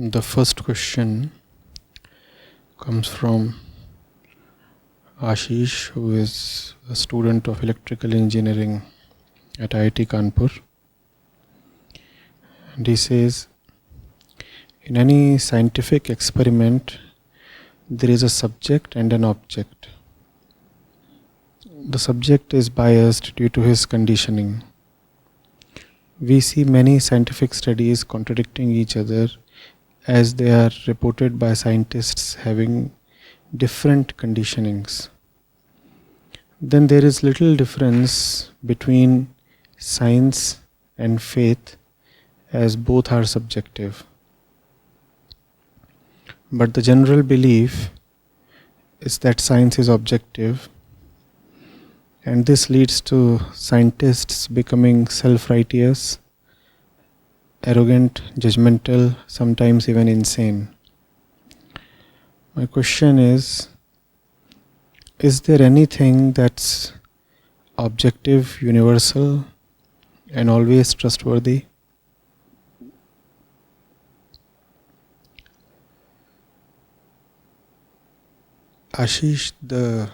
The first question comes from Ashish, who is a student of electrical engineering at IIT-Kanpur. And he says, in any scientific experiment, there is a subject and an object. The subject is biased due to his conditioning. We see many scientific studies contradicting each other as they are reported by scientists having different conditionings. Then there is little difference between science and faith, as both are subjective. But the general belief is that science is objective, and this leads to scientists becoming self-righteous, arrogant, judgmental, sometimes even insane. My question is there anything that's objective, universal, and always trustworthy? Ashish, the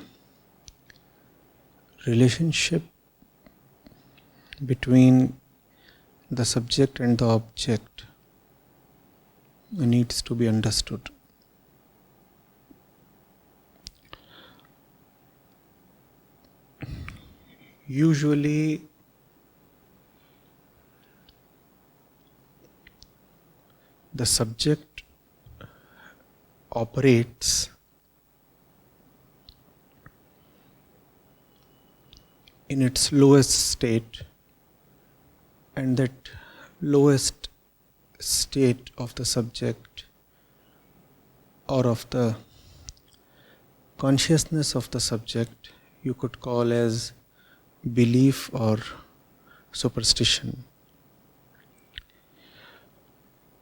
relationship between the subject and the object needs to be understood. Usually, the subject operates in its lowest state, and that lowest state of the subject or of the consciousness of the subject you could call as belief or superstition.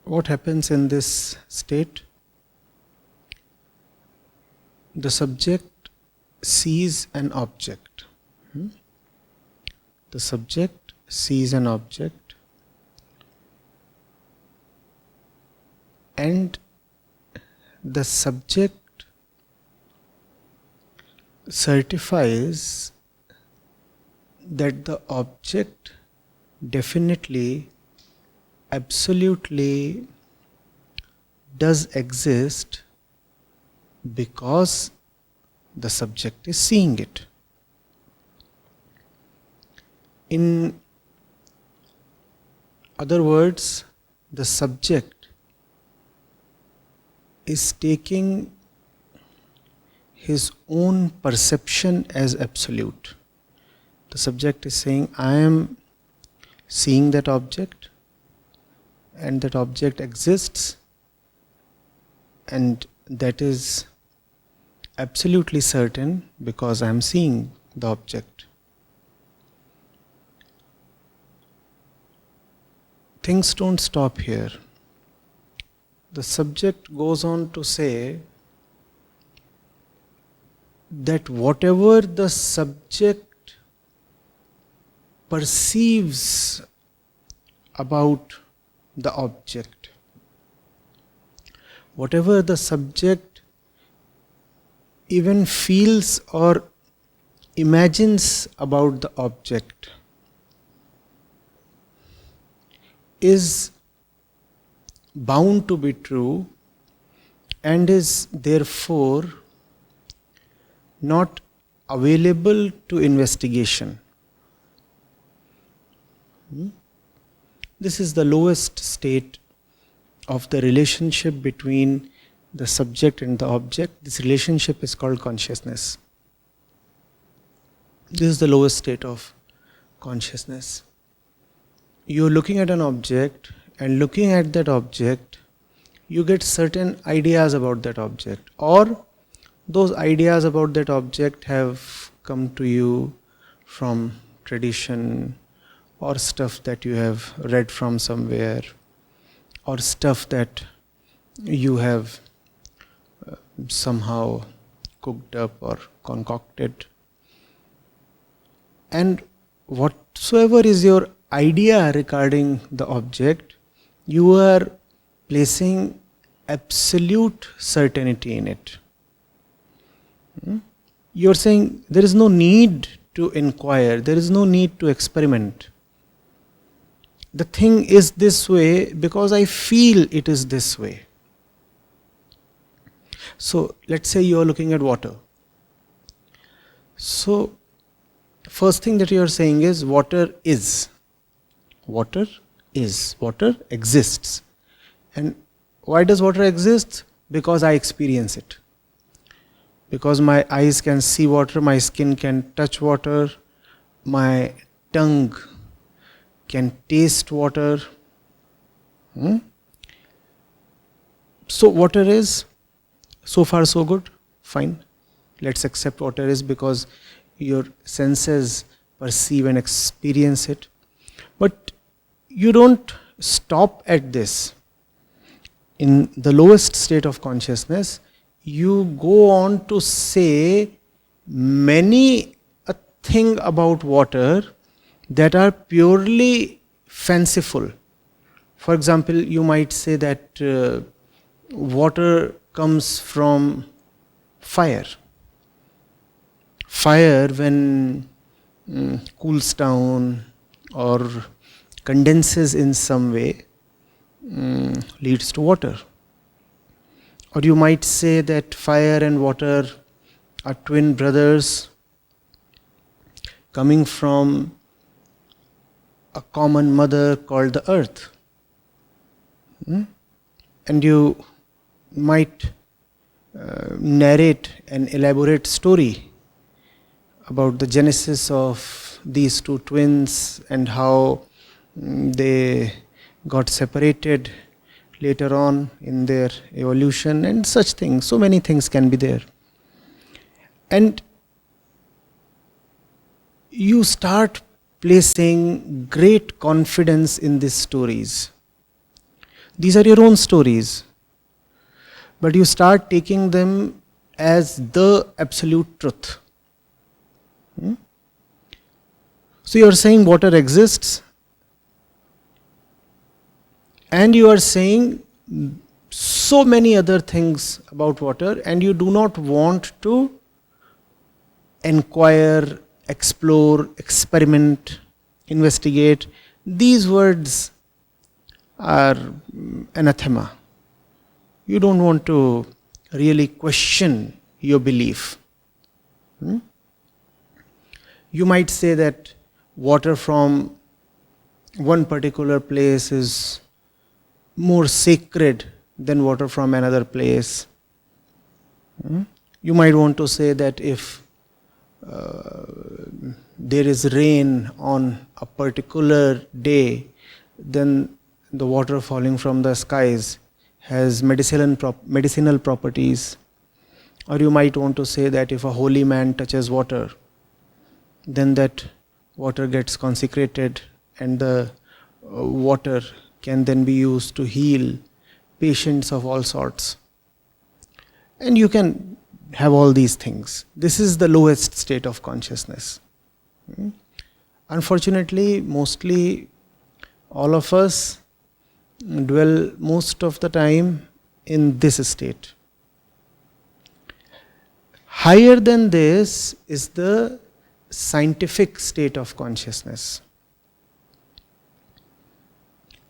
What happens in this state? The subject sees an object. The subject sees an object, and the subject certifies that the object definitely, absolutely does exist because the subject is seeing it. In other words, the subject is taking his own perception as absolute. The subject is saying, I am seeing that object, and that object exists, and that is absolutely certain because I am seeing the object. Things don't stop here. The subject goes on to say that whatever the subject perceives about the object, whatever the subject even feels or imagines about the object, is bound to be true and is therefore not available to investigation. This is the lowest state of the relationship between the subject and the object. This relationship is called consciousness. This is the lowest state of consciousness. You're looking at an object, and looking at that object, you get certain ideas about that object, or those ideas about that object have come to you from tradition, or stuff that you have read from somewhere, or stuff that you have somehow cooked up or concocted. And whatsoever is your idea regarding the object, you are placing absolute certainty in it. You're saying there is no need to inquire, there is no need to experiment. The thing is this way because I feel it is this way. So let's say you are looking at water. So first thing that you are saying is water is. Water is. Water exists. And why does water exist? Because I experience it. Because my eyes can see water, my skin can touch water, my tongue can taste water. So water is. So far so good, fine. Let's accept water is because your senses perceive and experience it. But you don't stop at this. In the lowest state of consciousness, you go on to say many a thing about water that are purely fanciful. For example, you might say that water comes from fire. Fire, when cools down or condenses in some way, leads to water. Or you might say that fire and water are twin brothers coming from a common mother called the earth. And you might narrate an elaborate story about the genesis of these two twins and how they got separated later on in their evolution and such things. So many things can be there. And you start placing great confidence in these stories. These are your own stories. But you start taking them as the absolute truth. So you are saying water exists, and you are saying so many other things about water, and you do not want to inquire, explore, experiment, investigate. These words are anathema. You don't want to really question your belief. You might say that water from one particular place is more sacred than water from another place. You might want to say that if there is rain on a particular day, then the water falling from the skies has medicinal properties. Or you might want to say that if a holy man touches water, then that water gets consecrated and the water can then be used to heal patients of all sorts. And you can have all these things. This is the lowest state of consciousness. Unfortunately, mostly all of us dwell most of the time in this state. Higher than this is the scientific state of consciousness.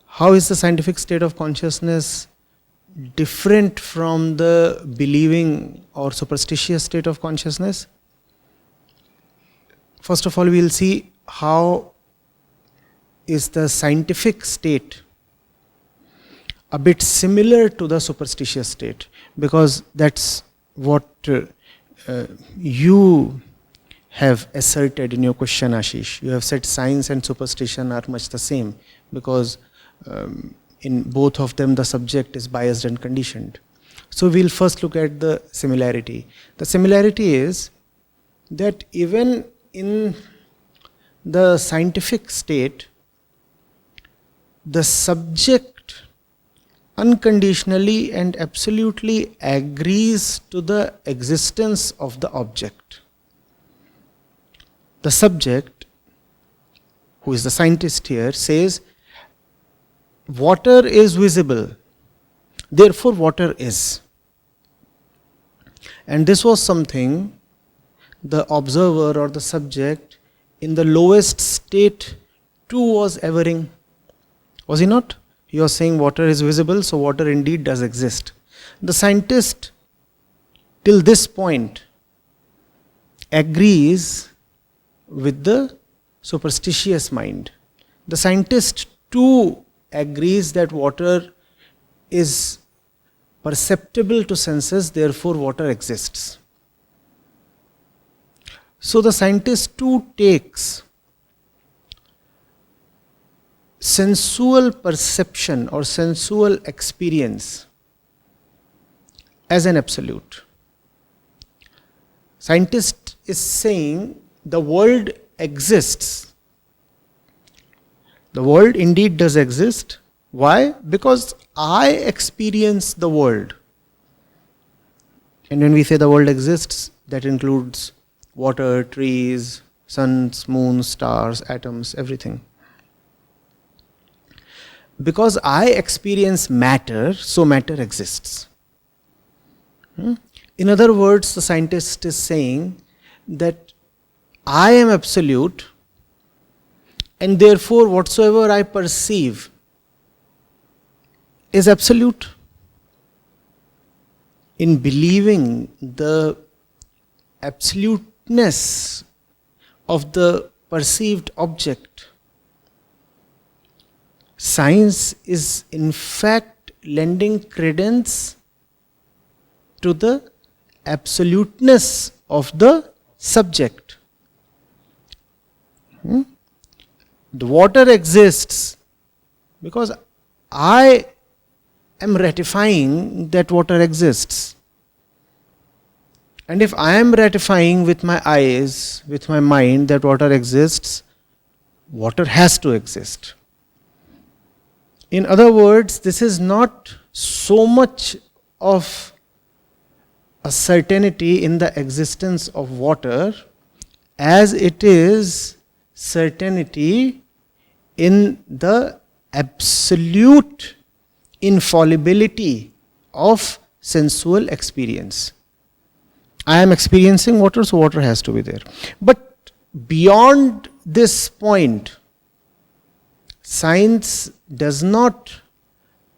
How is the scientific state of consciousness different from the believing or superstitious state of consciousness? First of all, we will see how is the scientific state a bit similar to the superstitious state, because that's what you have asserted in your question, Ashish. You have said science and superstition are much the same, because in both of them the subject is biased and conditioned. So we'll first look at the similarity. The similarity is that even in the scientific state, the subject unconditionally and absolutely agrees to the existence of the object. The subject, who is the scientist here, says water is visible. therefore water is. And this was something the observer or the subject in the lowest state too was averring. Was he not? He was saying water is visible, so water indeed does exist. The scientist till this point agrees with the superstitious mind. The scientist too agrees that water is perceptible to senses, therefore water exists. So the scientist too takes sensual perception or sensual experience as an absolute. Scientist is saying the world exists. The world indeed does exist. Why? Because I experience the world. And when we say the world exists, that includes water, trees, suns, moons, stars, atoms, everything. Because I experience matter, so matter exists. In other words, the scientist is saying that I am absolute, and therefore whatsoever I perceive is absolute. In believing the absoluteness of the perceived object, science is in fact lending credence to the absoluteness of the subject. The water exists because I am ratifying that water exists. And if I am ratifying with my eyes, with my mind that water exists, water has to exist. In other words, this is not so much of a certainty in the existence of water as it is certainty in the absolute infallibility of sensual experience. I am experiencing water, so water has to be there. But beyond this point, science does not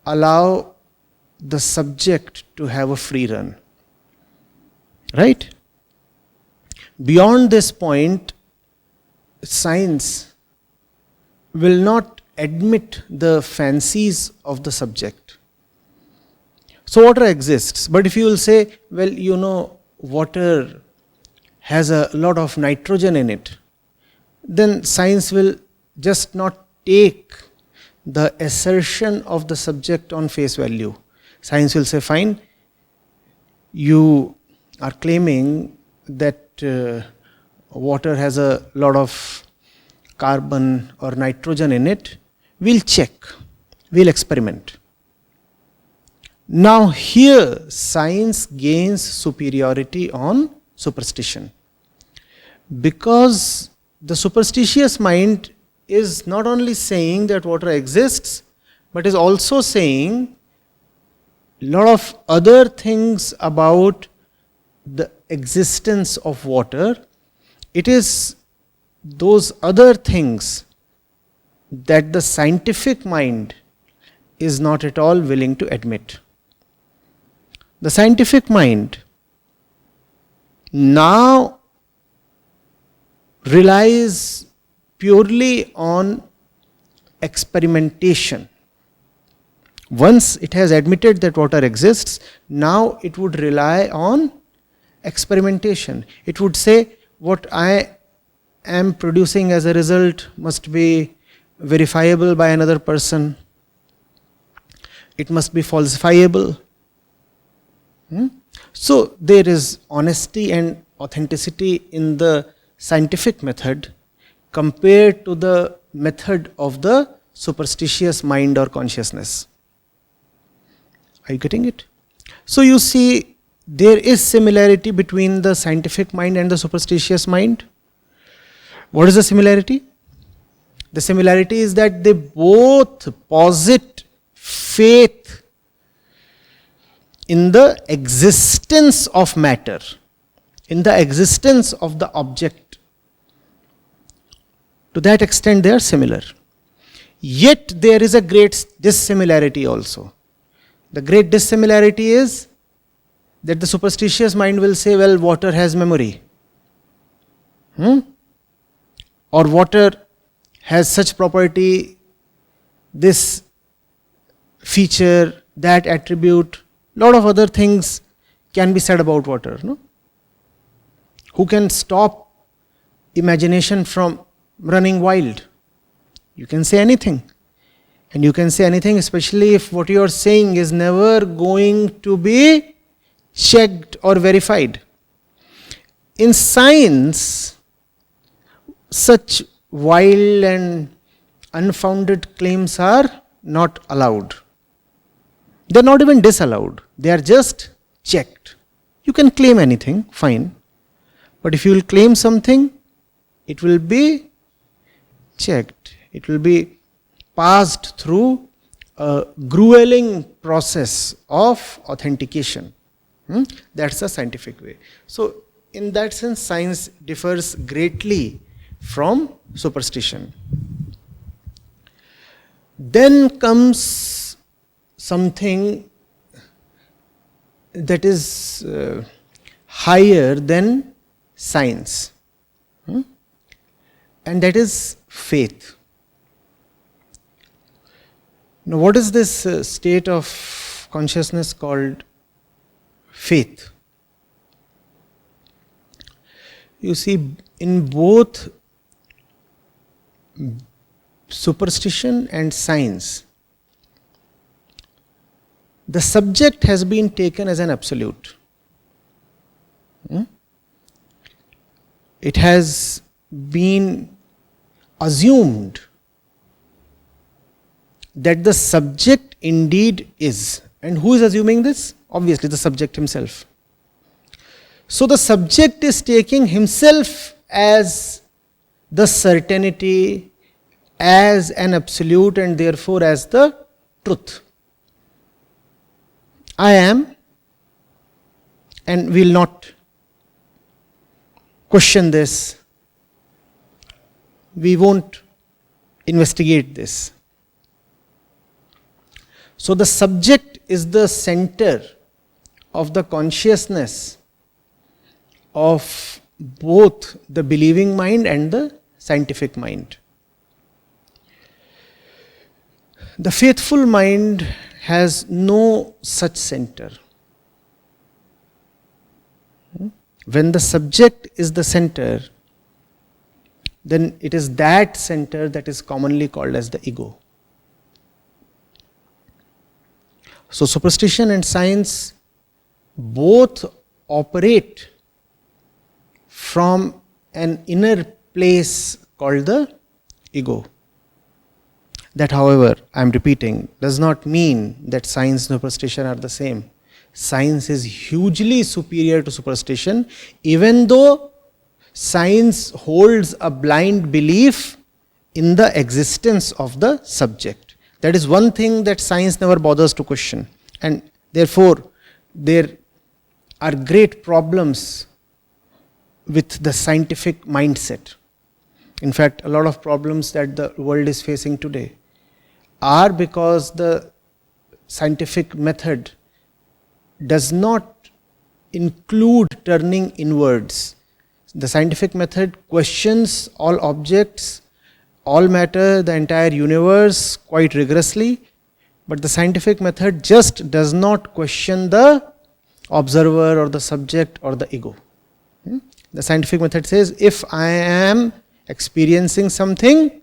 allow the subject to have a free run. Right? Beyond this point, science will not admit the fancies of the subject. So water exists, but if you will say, well, you know, water has a lot of nitrogen in it, then science will just not take the assertion of the subject on face value. Science will say, fine, you are claiming that water has a lot of carbon or nitrogen in it. We'll check, we'll experiment. Now here science gains superiority on superstition, because the superstitious mind is not only saying that water exists, but is also saying a lot of other things about the existence of water. It is those other things that the scientific mind is not at all willing to admit. The scientific mind now relies purely on experimentation. Once it has admitted that water exists, now it would rely on experimentation. It would say, what I am producing as a result must be verifiable by another person. It must be falsifiable. So there is honesty and authenticity in the scientific method compared to the method of the superstitious mind or consciousness. Are you getting it? So you see, there is similarity between the scientific mind and the superstitious mind. What is the similarity? The similarity is that they both posit faith in the existence of matter, in the existence of the object. To that extent they are similar. Yet there is a great dissimilarity also. The great dissimilarity is that the superstitious mind will say, well, water has memory. Or water has such property, this feature, that attribute, lot of other things can be said about water. No? Who can stop imagination from running wild? You can say anything. And you can say anything, especially if what you are saying is never going to be checked or verified. In science, such wild and unfounded claims are not allowed. They are not even disallowed. They are just checked. You can claim anything, fine. But if you will claim something, it will be checked. It will be passed through a grueling process of authentication. That's the scientific way. So, in that sense, science differs greatly from superstition. Then comes something that is higher than science, and that is faith. Now, what is this state of consciousness called faith? You see, in both superstition and science, the subject has been taken as an absolute. It has been assumed that the subject indeed is. And who is assuming this? Obviously the subject himself. So the subject is taking himself as the certainty, as an absolute, and therefore as the truth. I am, and we will not question this. We won't investigate this. So the subject is the center of the consciousness of both the believing mind and the scientific mind. The faithful mind has no such center. When the subject is the center, then it is that center that is commonly called as the ego. So superstition and science both operate from an inner place called the ego. That, however, I am repeating, does not mean that science and superstition are the same. Science is hugely superior to superstition, even though science holds a blind belief in the existence of the subject. That is one thing that science never bothers to question. And therefore, there are great problems with the scientific mindset. In fact, a lot of problems that the world is facing today are because the scientific method does not include turning inwards. The scientific method questions all objects, all matter, the entire universe quite rigorously, but the scientific method just does not question the observer or the subject or the ego. The scientific method says, if I am experiencing something,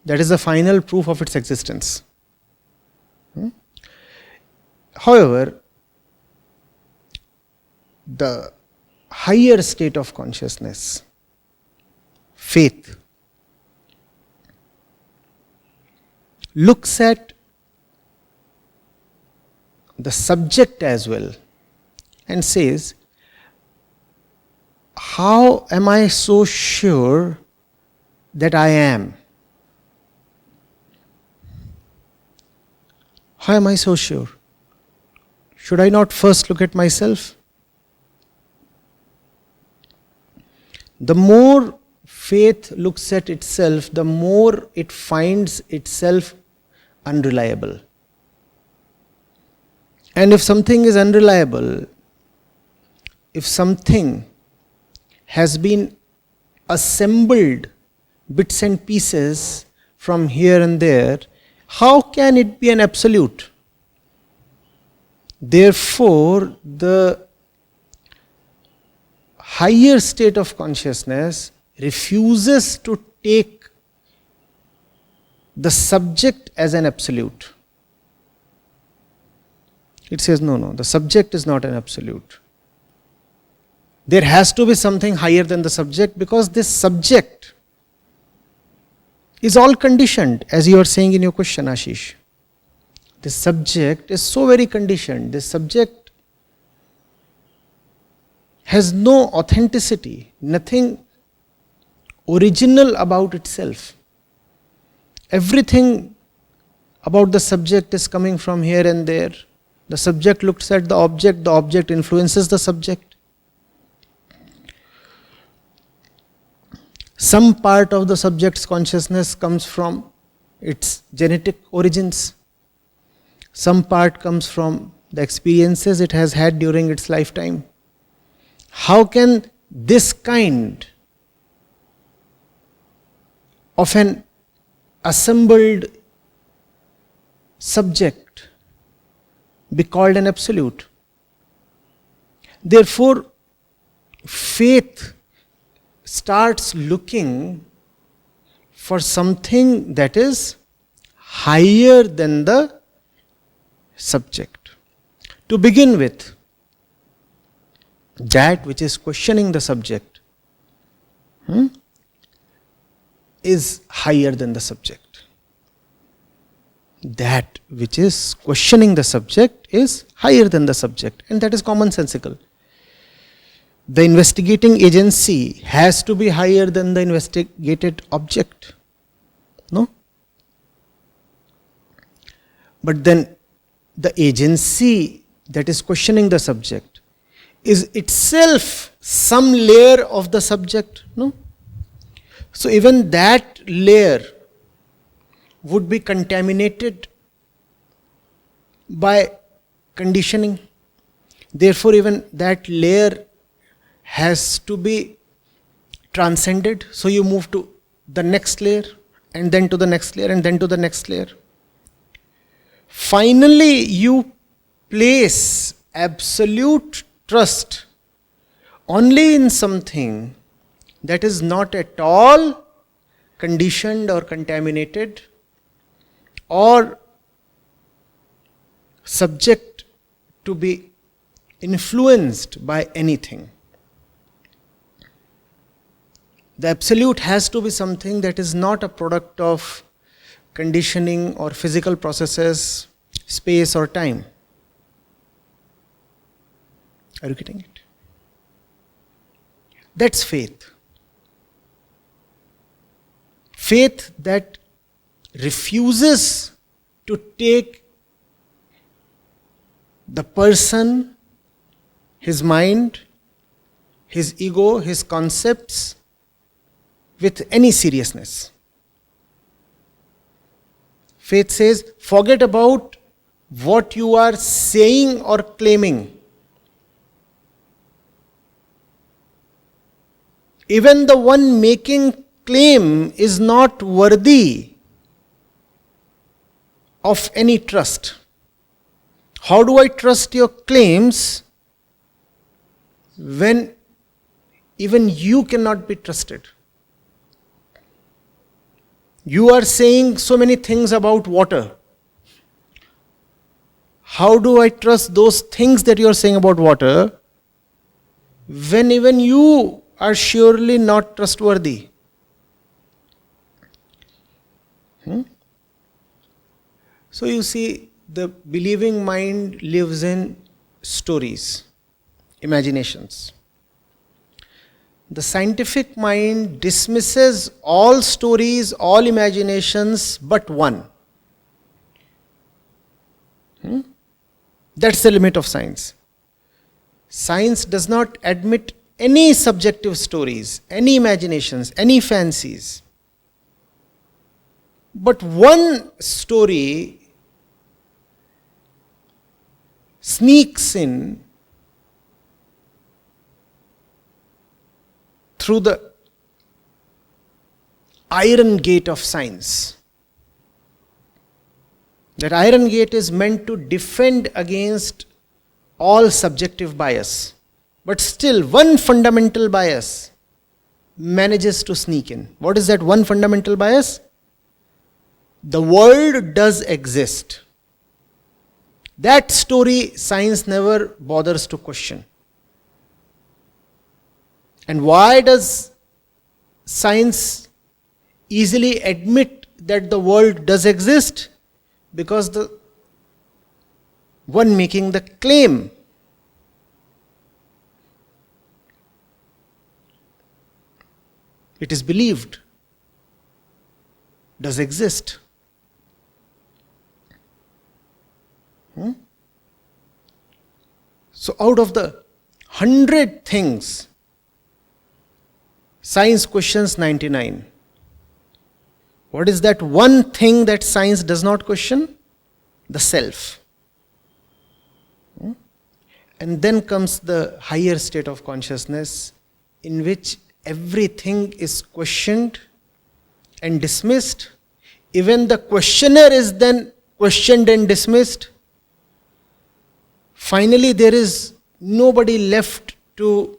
that is the final proof of its existence. However, the higher state of consciousness, faith, looks at the subject as well and says, how am I so sure that I am? How am I so sure? Should I not first look at myself? The more faith looks at itself, the more it finds itself unreliable. And if something is unreliable, if something has been assembled bits and pieces from here and there, how can it be an absolute? Therefore, the higher state of consciousness refuses to take the subject as an absolute. It says, no, the subject is not an absolute. There has to be something higher than the subject, because this subject is all conditioned, as you are saying in your question, Ashish. This subject is so very conditioned. This subject has no authenticity, nothing original about itself. Everything about the subject is coming from here and there. The subject looks at the object influences the subject. Some part of the subject's consciousness comes from its genetic origins. Some part comes from the experiences it has had during its lifetime. How can this kind of an assembled subject be called an absolute? Therefore, faith starts looking for something that is higher than the subject. To begin with, that which is questioning the subject is higher than the subject. That which is questioning the subject is higher than the subject, and that is commonsensical. The investigating agency has to be higher than the investigated object. No? But then the agency that is questioning the subject is itself some layer of the subject. No? So even that layer would be contaminated by conditioning. Therefore, even that layer has to be transcended. So you move to the next layer, and then to the next layer, and then to the next layer. Finally, you place absolute trust only in something that is not at all conditioned or contaminated or subject to be influenced by anything. The absolute has to be something that is not a product of conditioning or physical processes, space or time. Are you getting it? That's faith. Faith that refuses to take the person, his mind, his ego, his concepts with any seriousness. Faith says, forget about what you are saying or claiming. Even the one making claim is not worthy of any trust. How do I trust your claims when even you cannot be trusted? You are saying so many things about water. How do I trust those things that you are saying about water when even you are surely not trustworthy? So you see, the believing mind lives in stories, imaginations. The scientific mind dismisses all stories, all imaginations, but one. That's the limit of science. Science does not admit any subjective stories, any imaginations, any fancies. But one story sneaks in through the iron gate of science. That iron gate is meant to defend against all subjective bias. But still, one fundamental bias manages to sneak in. What is that one fundamental bias? The world does exist. That story science never bothers to question. And why does science easily admit that the world does exist? Because the one making the claim it is believed does exist. So out of the 100 things, science questions 99. What is that one thing that science does not question? The self. And then comes the higher state of consciousness in which everything is questioned and dismissed. Even the questioner is then questioned and dismissed. Finally, there is nobody left to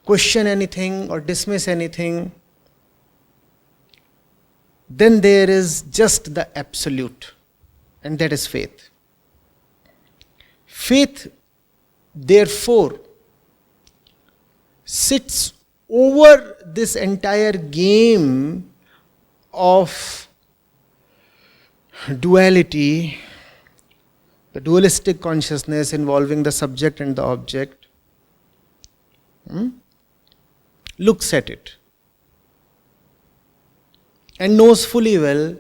question anything or dismiss anything. Then there is just the absolute, and that is faith. Faith, therefore, sits over this entire game of duality, the dualistic consciousness involving the subject and the object, looks at it and knows fully well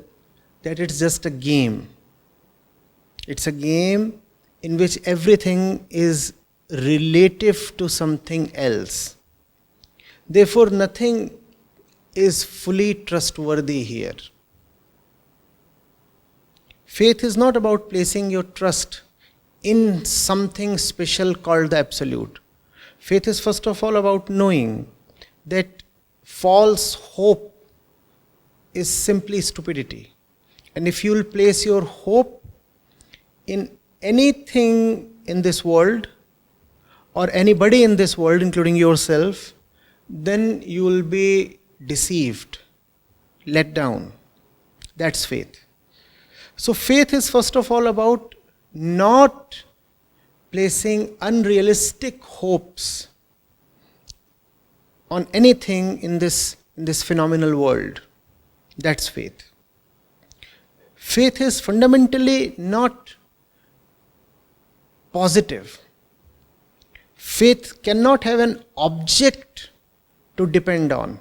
that it's just a game. It's a game in which everything is relative to something else. Therefore, nothing is fully trustworthy here. Faith is not about placing your trust in something special called the absolute. Faith is first of all about knowing that false hope is simply stupidity. And if you will place your hope in anything in this world or anybody in this world, including yourself, then you will be deceived, let down. That's faith. So faith is first of all about not placing unrealistic hopes on anything in this phenomenal world. That's faith. Faith is fundamentally not positive. Faith cannot have an object to depend on.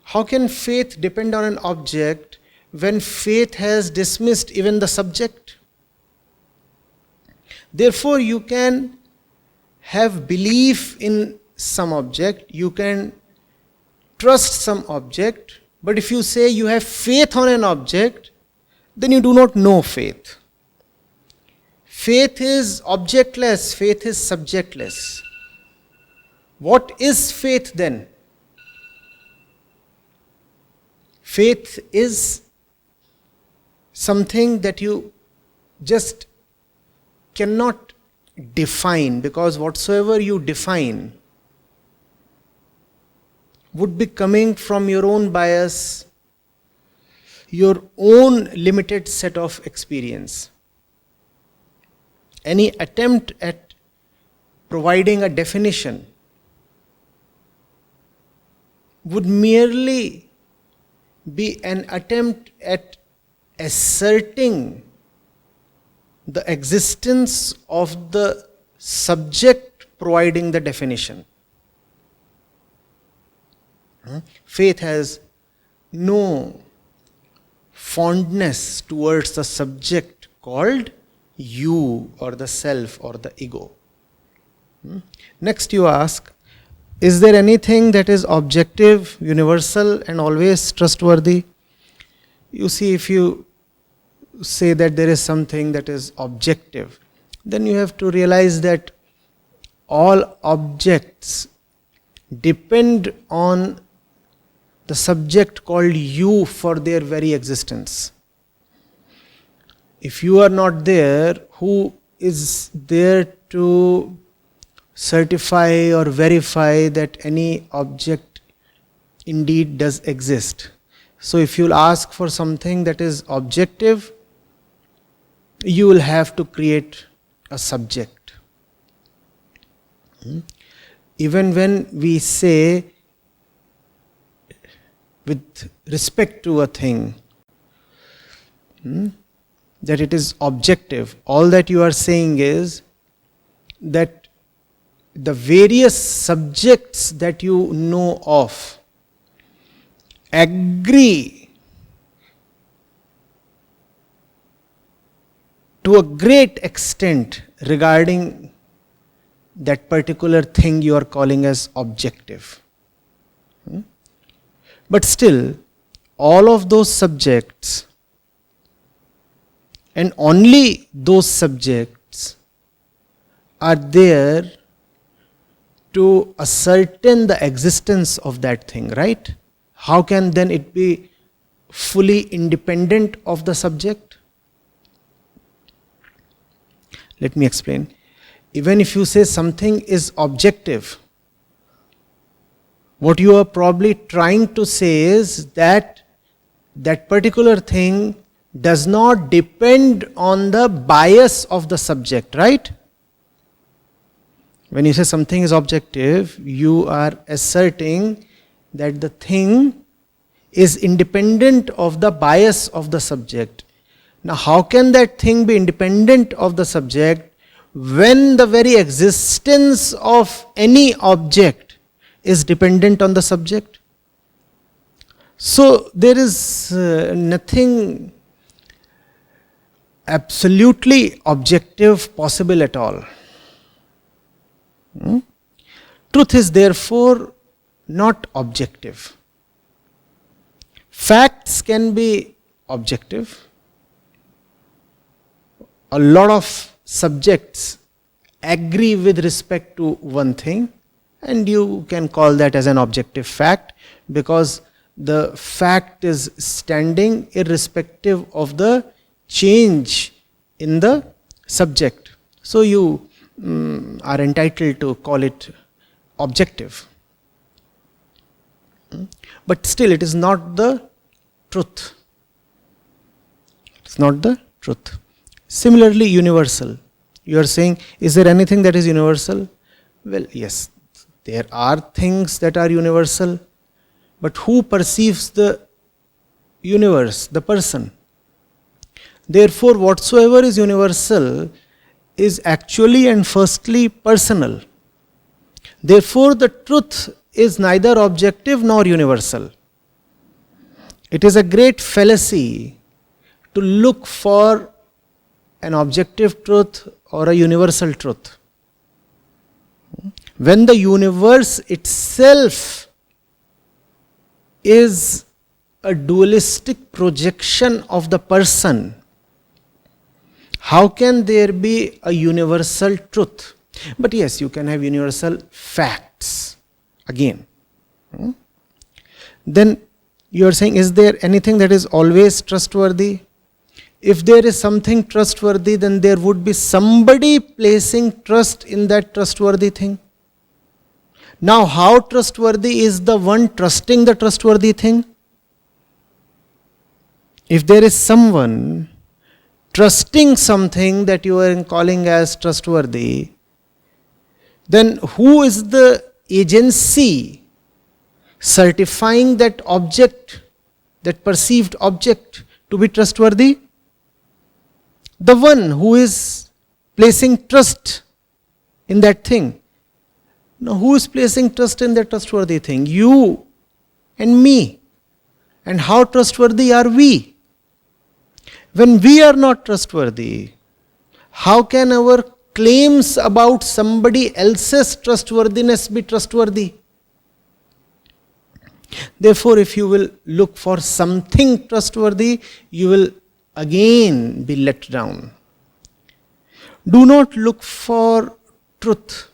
How can faith depend on an object when faith has dismissed even the subject? Therefore, you can have belief in some object, you can trust some object, but if you say you have faith on an object, then you do not know faith. Faith is objectless, faith is subjectless. What is faith then? Faith is something that you just cannot define, because whatsoever you define would be coming from your own bias, your own limited set of experience. Any attempt at providing a definition would merely be an attempt at asserting the existence of the subject providing the definition. Faith has no fondness towards the subject called you or the self or the ego. Next you ask, is there anything that is objective, universal and always trustworthy? You see, if you say that there is something that is objective, then you have to realize that all objects depend on the subject called you for their very existence. If you are not there, who is there to certify or verify that any object indeed does exist? So if you'll ask for something that is objective, you will have to create a subject. Even when we say with respect to a thing that it is objective, all that you are saying is that the various subjects that you know of agree to a great extent regarding that particular thing you are calling as objective. But still, all of those subjects and only those subjects are there to ascertain the existence of that thing, right? How can then it be fully independent of the subject? Let me explain. Even if you say something is objective, what you are probably trying to say is that that particular thing does not depend on the bias of the subject, right? When you say something is objective, you are asserting that the thing is independent of the bias of the subject. Now, how can that thing be independent of the subject when the very existence of any object is dependent on the subject? So, there is nothing absolutely objective possible at all. Truth is therefore not objective. Facts can be objective. A lot of subjects agree with respect to one thing, and you can call that as an objective fact, because the fact is standing irrespective of the change in the subject. So you are entitled to call it objective. But still it is not the truth. It's not the truth. Similarly, universal. You are saying, is there anything that is universal? Well, yes, there are things that are universal, but who perceives the universe? The person. Therefore, whatsoever is universal is actually and firstly personal. Therefore, the truth is neither objective nor universal. It is a great fallacy to look for an objective truth or a universal truth. When the universe itself is a dualistic projection of the person, how can there be a universal truth? But yes, you can have universal facts again. Then you are saying, is there anything that is always trustworthy? If there is something trustworthy, then there would be somebody placing trust in that trustworthy thing. Now, how trustworthy is the one trusting the trustworthy thing? If there is someone trusting something that you are calling as trustworthy, then who is the agency certifying that object, that perceived object, to be trustworthy? The one who is placing trust in that thing. Now, who is placing trust in that trustworthy thing? You and me. And how trustworthy are we? When we are not trustworthy, How can our claims about somebody else's trustworthiness be trustworthy? Therefore, if you will look for something trustworthy, you will again be let down. Do not look for truth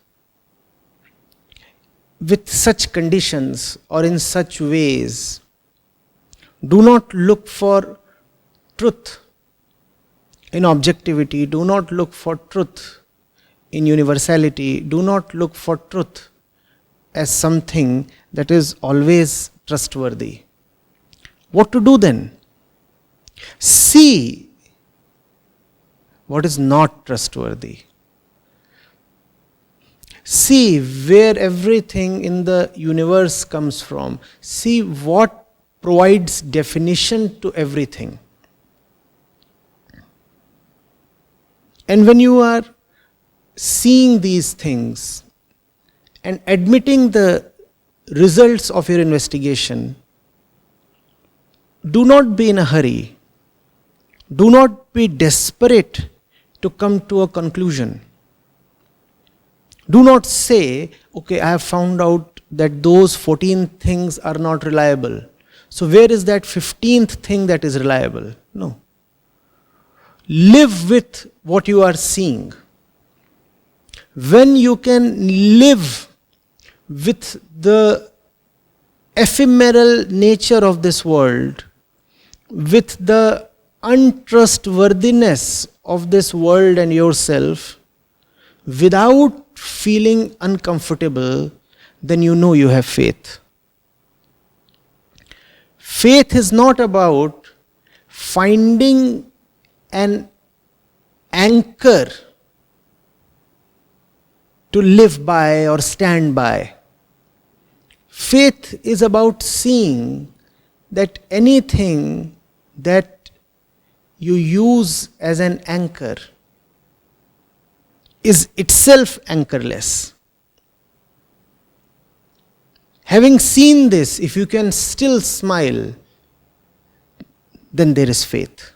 with such conditions or in such ways. Do not look for truth in objectivity. Do not look for truth in universality. Do not look for truth as something that is always trustworthy. What to do then? See what is not trustworthy. See where everything in the universe comes from. See what provides definition to everything. And when you are seeing these things and admitting the results of your investigation, do not be in a hurry. Do not be desperate to come to a conclusion. Do not say, okay, I have found out that those 14 things are not reliable. So where is that 15th thing that is reliable? No. Live with what you are seeing. When you can live with the ephemeral nature of this world, with the untrustworthiness of this world and yourself, without feeling uncomfortable, then you know you have faith. Faith is not about finding an anchor to live by or stand by. Faith is about seeing that anything that you use as an anchor is itself anchorless. Having seen this, if you can still smile, then there is faith.